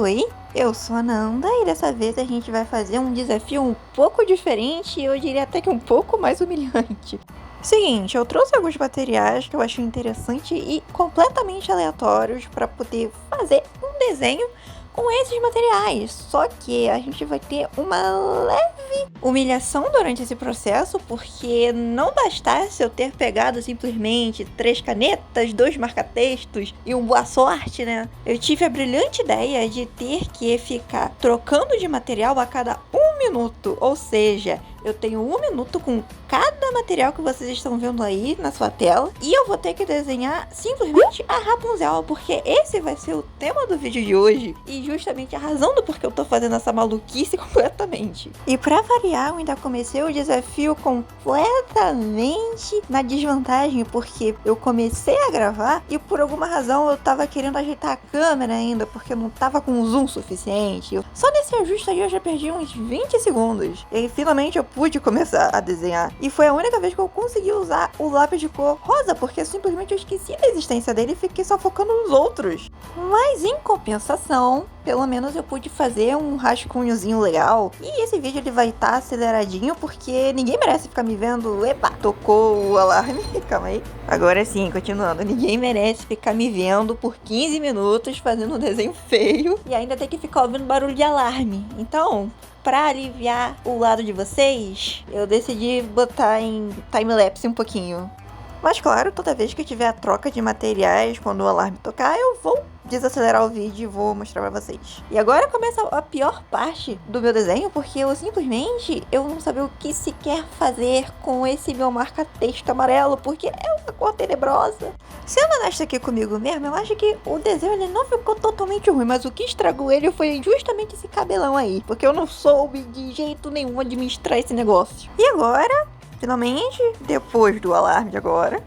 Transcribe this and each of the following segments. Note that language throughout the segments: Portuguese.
Oi, eu sou a Nanda e dessa vez a gente vai fazer um desafio um pouco diferente e eu diria até que um pouco mais humilhante. Seguinte, eu trouxe alguns materiais que eu achei interessante e completamente aleatórios para poder fazer um desenho com esses materiais. Só que a gente vai ter uma leve humilhação durante esse processo, porque não bastasse eu ter pegado simplesmente 3 canetas, 2 marca-textos e um boa sorte, né? Eu tive a brilhante ideia de ter que ficar trocando de material a cada 1 minuto, ou seja, eu tenho 1 minuto com cada material que vocês estão vendo aí na sua tela. E eu vou ter que desenhar simplesmente a Rapunzel, porque esse vai ser o tema do vídeo de hoje. E justamente a razão do porquê eu tô fazendo essa maluquice completamente. E pra variar, eu ainda comecei o desafio completamente na desvantagem, porque eu comecei a gravar e por alguma razão eu tava querendo ajeitar a câmera ainda, porque eu não tava com zoom suficiente. Só nesse ajuste aí eu já perdi uns 20 segundos. E aí, finalmente eu pude começar a desenhar. E foi a única vez que eu consegui usar o lápis de cor rosa, porque simplesmente eu esqueci da existência dele e fiquei só focando nos outros. Mas em compensação, pelo menos eu pude fazer um rascunhozinho legal. E esse vídeo ele vai estar aceleradinho, porque ninguém merece ficar me vendo. Epa, tocou o alarme. Calma aí. Agora sim, continuando. Ninguém merece ficar me vendo por 15 minutos fazendo um desenho feio e ainda ter que ficar ouvindo barulho de alarme. Então, pra aliviar o lado de vocês, eu decidi botar em time-lapse um pouquinho. Mas claro, toda vez que tiver a troca de materiais, quando o alarme tocar, eu vou desacelerar o vídeo e vou mostrar pra vocês. E agora começa a pior parte do meu desenho, porque eu não sabia o que se quer fazer com esse meu marca-texto amarelo, porque é uma cor tenebrosa. Sendo honesta aqui comigo mesmo, eu acho que o desenho ele não ficou totalmente ruim, mas o que estragou ele foi justamente esse cabelão aí, porque eu não soube de jeito nenhum administrar esse negócio. E agora, finalmente, depois do alarme de agora,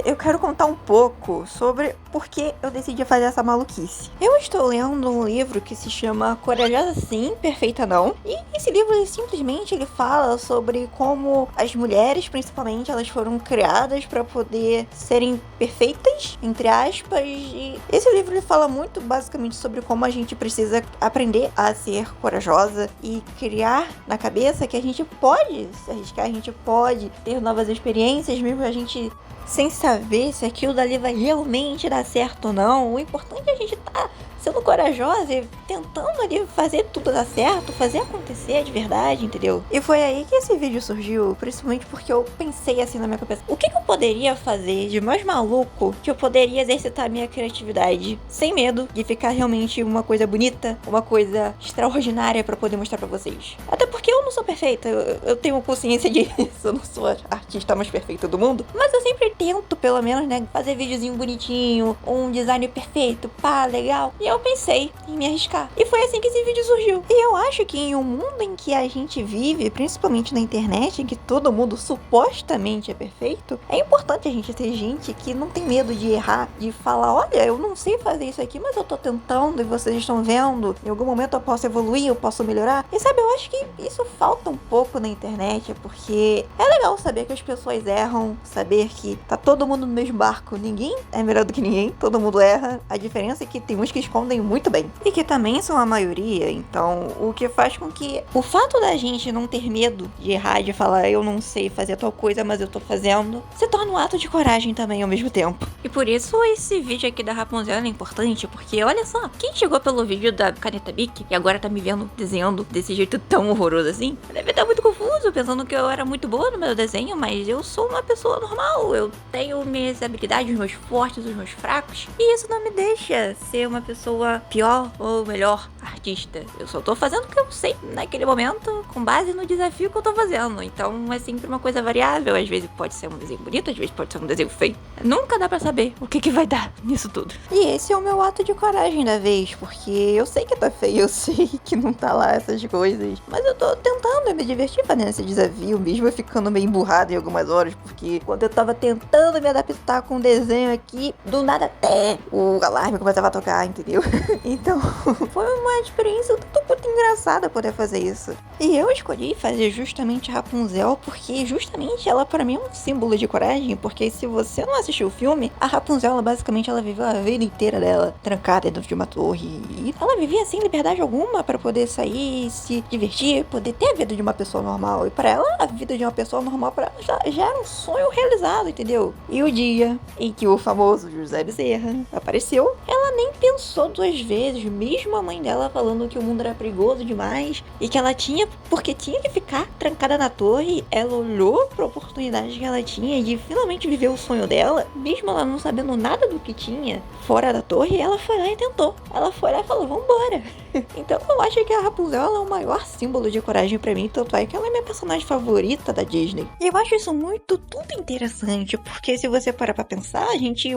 eu quero contar um pouco sobre por que eu decidi fazer essa maluquice. Eu estou lendo um livro que se chama Corajosa Sim, Perfeita Não. E esse livro ele fala sobre como as mulheres, principalmente, elas foram criadas para poder serem perfeitas, entre aspas. E esse livro ele fala muito basicamente sobre como a gente precisa aprender a ser corajosa e criar na cabeça que a gente pode se arriscar, a gente pode ter novas experiências, mesmo a gente sem saber se aquilo dali vai realmente dar certo ou não. O importante é a gente estar sendo corajosa e tentando ali fazer tudo dar certo, fazer acontecer de verdade, entendeu? E foi aí que esse vídeo surgiu, principalmente porque eu pensei assim na minha cabeça, o que eu poderia fazer de mais maluco que eu poderia exercitar a minha criatividade sem medo de ficar realmente uma coisa bonita, uma coisa extraordinária pra poder mostrar pra vocês. Até porque eu não sou perfeita, eu tenho consciência disso, eu não sou a artista mais perfeita do mundo, mas eu sempre tento, pelo menos, né, fazer videozinho bonitinho, um design perfeito, pá, legal. E eu pensei em me arriscar. E foi assim que esse vídeo surgiu. E eu acho que em um mundo em que a gente vive, principalmente na internet, em que todo mundo supostamente é perfeito, é importante a gente ter gente que não tem medo de errar, de falar, olha, eu não sei fazer isso aqui, mas eu tô tentando e vocês estão vendo. Em algum momento eu posso evoluir, eu posso melhorar. E sabe, eu acho que isso falta um pouco na internet, porque é legal saber que as pessoas erram, saber que tá todo mundo no mesmo barco, ninguém é melhor do que ninguém, todo mundo erra. A diferença é que tem uns que escondem muito bem e que também são a maioria, então o que faz com que o fato da gente não ter medo de errar, de falar eu não sei fazer tal coisa, mas eu tô fazendo, se torna um ato de coragem também ao mesmo tempo. E por isso esse vídeo aqui da Rapunzel é importante, porque olha só, quem chegou pelo vídeo da caneta Bic e agora tá me vendo desenhando desse jeito tão horroroso assim, deve estar muito confuso, pensando que eu era muito boa no meu desenho, mas eu sou uma pessoa normal, eu tenho minhas habilidades, os meus fortes, os meus fracos, e isso não me deixa ser uma pessoa pior ou melhor artista. Eu só tô fazendo o que eu sei naquele momento, com base no desafio que eu tô fazendo. Então é sempre uma coisa variável. Às vezes pode ser um desenho bonito, às vezes pode ser um desenho feio. Nunca dá pra saber o que vai dar nisso tudo. E esse é o meu ato de coragem da vez, porque eu sei que tá feio, eu sei que não tá lá essas coisas, mas eu tô tentando me divertir fazendo esse desafio, mesmo eu ficando meio emburrado em algumas horas, porque quando eu tava tentando me adaptar com o desenho aqui, do nada até o alarme começava a tocar, entendeu? Então, foi uma experiência tanto quanto engraçada poder fazer isso. E eu escolhi fazer justamente a Rapunzel porque justamente ela pra mim é um símbolo de coragem, porque se você não assistiu o filme, a Rapunzel ela viveu a vida inteira dela trancada dentro de uma torre e ela vivia sem liberdade alguma pra poder sair, se divertir, poder ter a vida de uma pessoa normal. E pra ela, a vida de uma pessoa normal pra ela já era um sonho realizado, entendeu? E o dia em que o famoso José Bezerra apareceu, ela nem pensou duas vezes, mesmo a mãe dela falando que o mundo era perigoso demais e que ela porque tinha que ficar trancada na torre, ela olhou pra oportunidade que ela tinha de finalmente viver o sonho dela, mesmo ela não sabendo nada do que tinha fora da torre, ela foi lá e tentou. Ela foi lá e falou, vambora. Então eu acho que a Rapunzel ela é o maior símbolo de coragem pra mim, tanto é que ela é minha personagem favorita da Disney. E eu acho isso tudo interessante, porque se você parar pra pensar,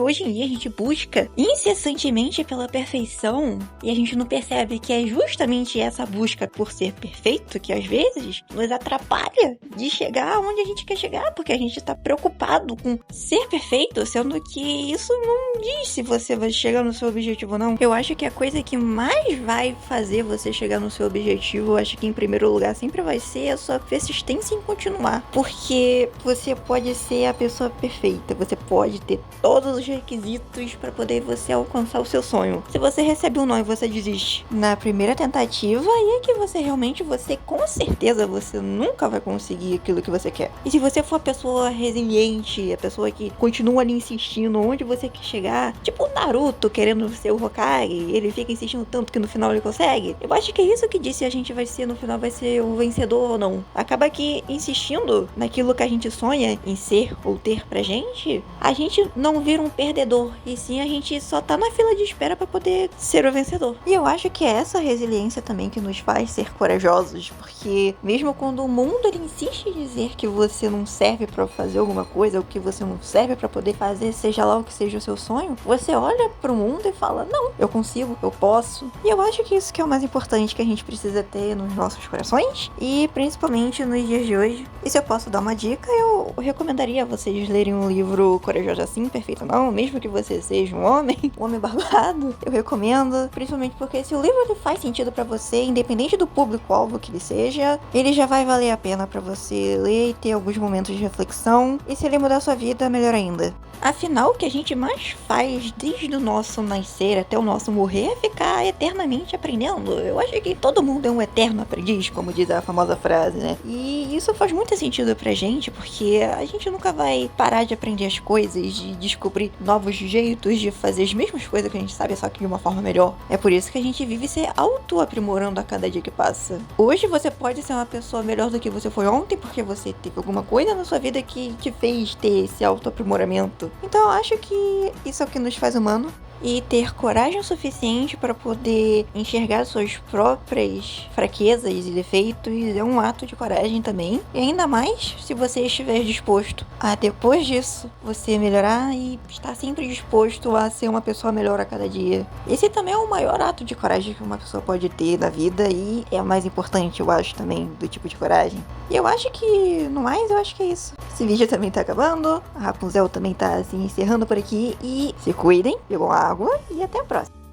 hoje em dia a gente busca incessantemente pela perfeição e a gente não percebe que é justamente essa busca por ser perfeito que às vezes nos atrapalha de chegar onde a gente quer chegar, porque a gente tá preocupado com ser perfeito, sendo que isso não diz se você vai chegar no seu objetivo ou não. Eu acho que a coisa que mais vai fazer você chegar no seu objetivo, eu acho que em primeiro lugar sempre vai ser a sua persistência em continuar, porque você pode ser a pessoa perfeita, você pode ter todos os requisitos para poder você alcançar o seu sonho. Se você recebe um não e você desiste na primeira tentativa, aí é que você com certeza você nunca vai conseguir aquilo que você quer. E se você for a pessoa resiliente, a pessoa que continua ali insistindo onde você quer chegar, tipo o Naruto querendo ser o Hokage, ele fica insistindo tanto que no final ele consegue. Eu acho que é isso que diz se a gente vai ser, no final, vai ser o vencedor ou não. Acaba que insistindo naquilo que a gente sonha em ser ou ter pra gente, a gente não vira um perdedor, e sim a gente só tá na fila de espera pra poder ser o vencedor. E eu acho que é essa resiliência também que nos faz ser corajosos, porque mesmo quando o mundo ele insiste em dizer que você não serve pra fazer alguma coisa, ou que você não serve pra poder fazer, seja lá o que seja o seu sonho, você olha pro mundo e fala, não, eu consigo, eu posso. E eu acho que isso que é o mais importante que a gente precisa ter nos nossos corações, e principalmente nos dias de hoje. E se eu posso dar uma dica, eu recomendaria vocês lerem um livro Corajosa Assim, Perfeita Não, mesmo que você seja um homem barbado, eu recomendo, principalmente porque se o livro ele faz sentido pra você, independente do público-alvo que ele seja, ele já vai valer a pena pra você ler e ter alguns momentos de reflexão, e se ele mudar sua vida, melhor ainda. Afinal, o que a gente mais faz desde o nosso nascer até o nosso morrer é ficar eternamente aprendendo. Eu acho que todo mundo é um eterno aprendiz, como diz a famosa frase, né? E isso faz muito sentido pra gente, porque a gente nunca vai parar de aprender as coisas, de descobrir novos jeitos de fazer as mesmas coisas que a gente sabe, só que de uma forma melhor. É por isso que a gente vive se auto-aprimorando a cada dia que passa. Hoje você pode ser uma pessoa melhor do que você foi ontem, porque você teve alguma coisa na sua vida que te fez ter esse auto-aprimoramento. Então eu acho que isso é o que nos faz humano. E ter coragem o suficiente para poder enxergar suas próprias fraquezas e defeitos é um ato de coragem também. E ainda mais se você estiver disposto a, depois disso, você melhorar e estar sempre disposto a ser uma pessoa melhor a cada dia. Esse também é o maior ato de coragem que uma pessoa pode ter na vida e é o mais importante, eu acho, também, do tipo de coragem. E eu acho que, no mais, eu acho que é isso. Esse vídeo também tá acabando, a Rapunzel também tá se encerrando por aqui e se cuidem, pegam água e até a próxima.